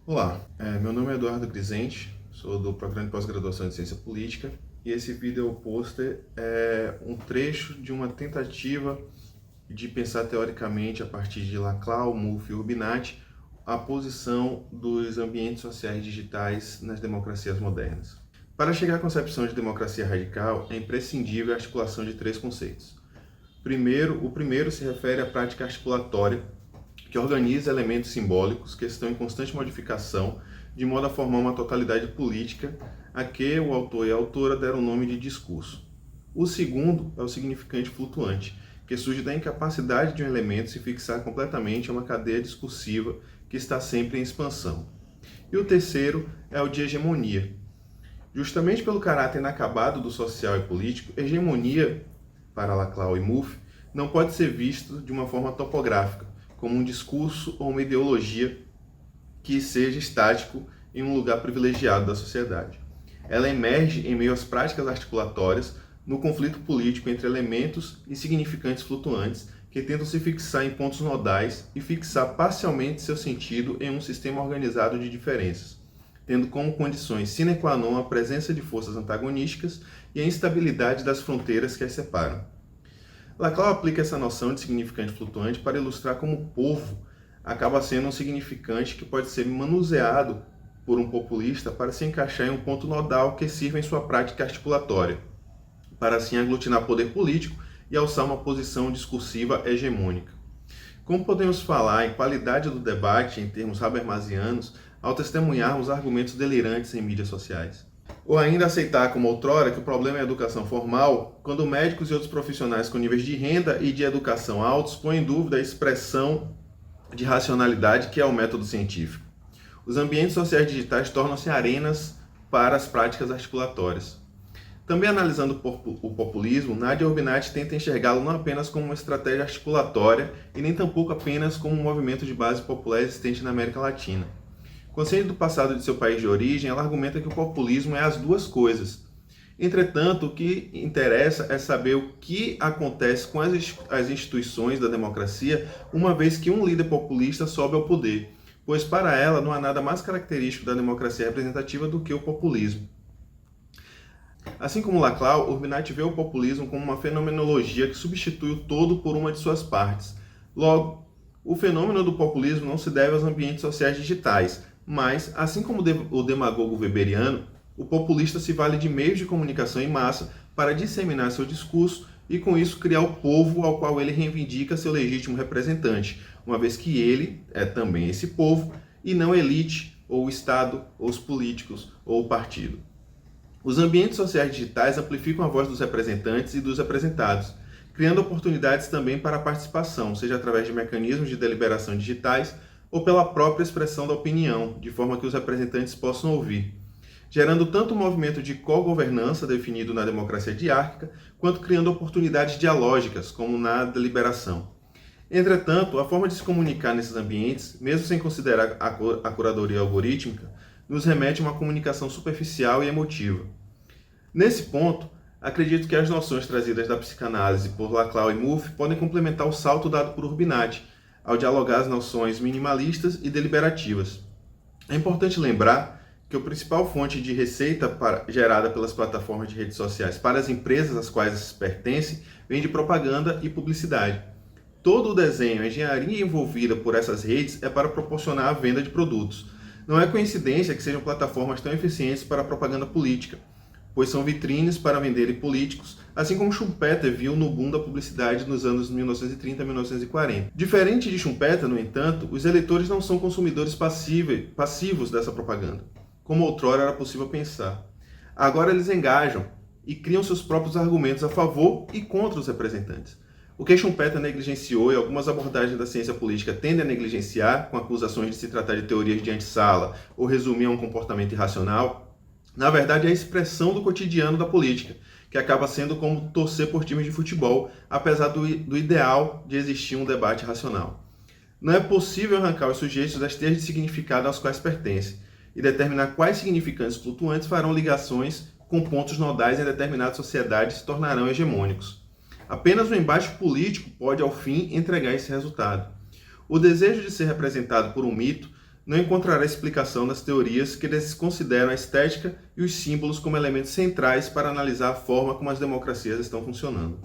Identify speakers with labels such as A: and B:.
A: Olá, meu nome é Eduardo Grisente, sou do Programa de Pós-Graduação de Ciência Política e esse vídeo pôster é um trecho de uma tentativa de pensar teoricamente, a partir de Laclau, Mouffe e Urbinati, a posição dos ambientes sociais digitais nas democracias modernas. Para chegar à concepção de democracia radical, é imprescindível a articulação de três conceitos. O primeiro se refere à prática articulatória, que organiza elementos simbólicos que estão em constante modificação, de modo a formar uma totalidade política a que o autor e a autora deram o nome de discurso. O segundo é o significante flutuante, que surge da incapacidade de um elemento se fixar completamente em uma cadeia discursiva que está sempre em expansão. E o terceiro é o de hegemonia. Justamente pelo caráter inacabado do social e político, hegemonia, para Laclau e Mouffe, não pode ser visto de uma forma topográfica, como um discurso ou uma ideologia que seja estático em um lugar privilegiado da sociedade. Ela emerge em meio às práticas articulatórias, no conflito político entre elementos e significantes flutuantes que tentam se fixar em pontos nodais e fixar parcialmente seu sentido em um sistema organizado de diferenças, tendo como condições sine qua non a presença de forças antagonísticas e a instabilidade das fronteiras que as separam. Laclau aplica essa noção de significante flutuante para ilustrar como o povo acaba sendo um significante que pode ser manuseado por um populista para se encaixar em um ponto nodal que sirva em sua prática articulatória, para assim aglutinar poder político e alçar uma posição discursiva hegemônica. Como podemos falar em qualidade do debate em termos habermasianos ao testemunharmos argumentos delirantes em mídias sociais? Ou ainda aceitar como outrora que o problema é a educação formal, quando médicos e outros profissionais com níveis de renda e de educação altos põem em dúvida a expressão de racionalidade que é o método científico. Os ambientes sociais digitais tornam-se arenas para as práticas articulatórias. Também analisando o populismo, Nadia Urbinati tenta enxergá-lo não apenas como uma estratégia articulatória e nem tampouco apenas como um movimento de base popular existente na América Latina. Consciente do passado de seu país de origem, ela argumenta que o populismo é as duas coisas. Entretanto, o que interessa é saber o que acontece com as instituições da democracia uma vez que um líder populista sobe ao poder, pois para ela não há nada mais característico da democracia representativa do que o populismo. Assim como Laclau, Urbinati vê o populismo como uma fenomenologia que substitui o todo por uma de suas partes. Logo, o fenômeno do populismo não se deve aos ambientes sociais digitais, mas, assim como o demagogo weberiano, o populista se vale de meios de comunicação em massa para disseminar seu discurso e, com isso, criar o povo ao qual ele reivindica seu legítimo representante, uma vez que ele é também esse povo e não elite, ou o Estado, ou os políticos, ou o partido. Os ambientes sociais digitais amplificam a voz dos representantes e dos representados, criando oportunidades também para a participação, seja através de mecanismos de deliberação digitais ou pela própria expressão da opinião, de forma que os representantes possam ouvir, gerando tanto um movimento de co-governança definido na democracia diárquica, quanto criando oportunidades dialógicas, como na deliberação. Entretanto, a forma de se comunicar nesses ambientes, mesmo sem considerar a curadoria algorítmica, nos remete a uma comunicação superficial e emotiva. Nesse ponto, acredito que as noções trazidas da psicanálise por Laclau e Mouffe podem complementar o salto dado por Urbinati, ao dialogar as noções minimalistas e deliberativas. É importante lembrar que a principal fonte de receita gerada pelas plataformas de redes sociais para as empresas às quais pertencem vem de propaganda e publicidade. Todo o desenho, a engenharia envolvida por essas redes é para proporcionar a venda de produtos. Não é coincidência que sejam plataformas tão eficientes para a propaganda política, pois são vitrines para venderem políticos, assim como Schumpeter viu no boom da publicidade nos anos 1930 e 1940. Diferente de Schumpeter, no entanto, os eleitores não são consumidores passivos dessa propaganda, como outrora era possível pensar. Agora eles engajam e criam seus próprios argumentos a favor e contra os representantes. O que Schumpeter negligenciou e algumas abordagens da ciência política tendem a negligenciar, com acusações de se tratar de teorias de antessala ou resumir a um comportamento irracional, na verdade é a expressão do cotidiano da política, que acaba sendo como torcer por times de futebol, apesar do ideal de existir um debate racional. Não é possível arrancar os sujeitos das teias de significado aos quais pertencem e determinar quais significantes flutuantes farão ligações com pontos nodais em determinadas sociedades e se tornarão hegemônicos. Apenas o embate político pode, ao fim, entregar esse resultado. O desejo de ser representado por um mito não encontrará explicação nas teorias que desconsideram a estética e os símbolos como elementos centrais para analisar a forma como as democracias estão funcionando.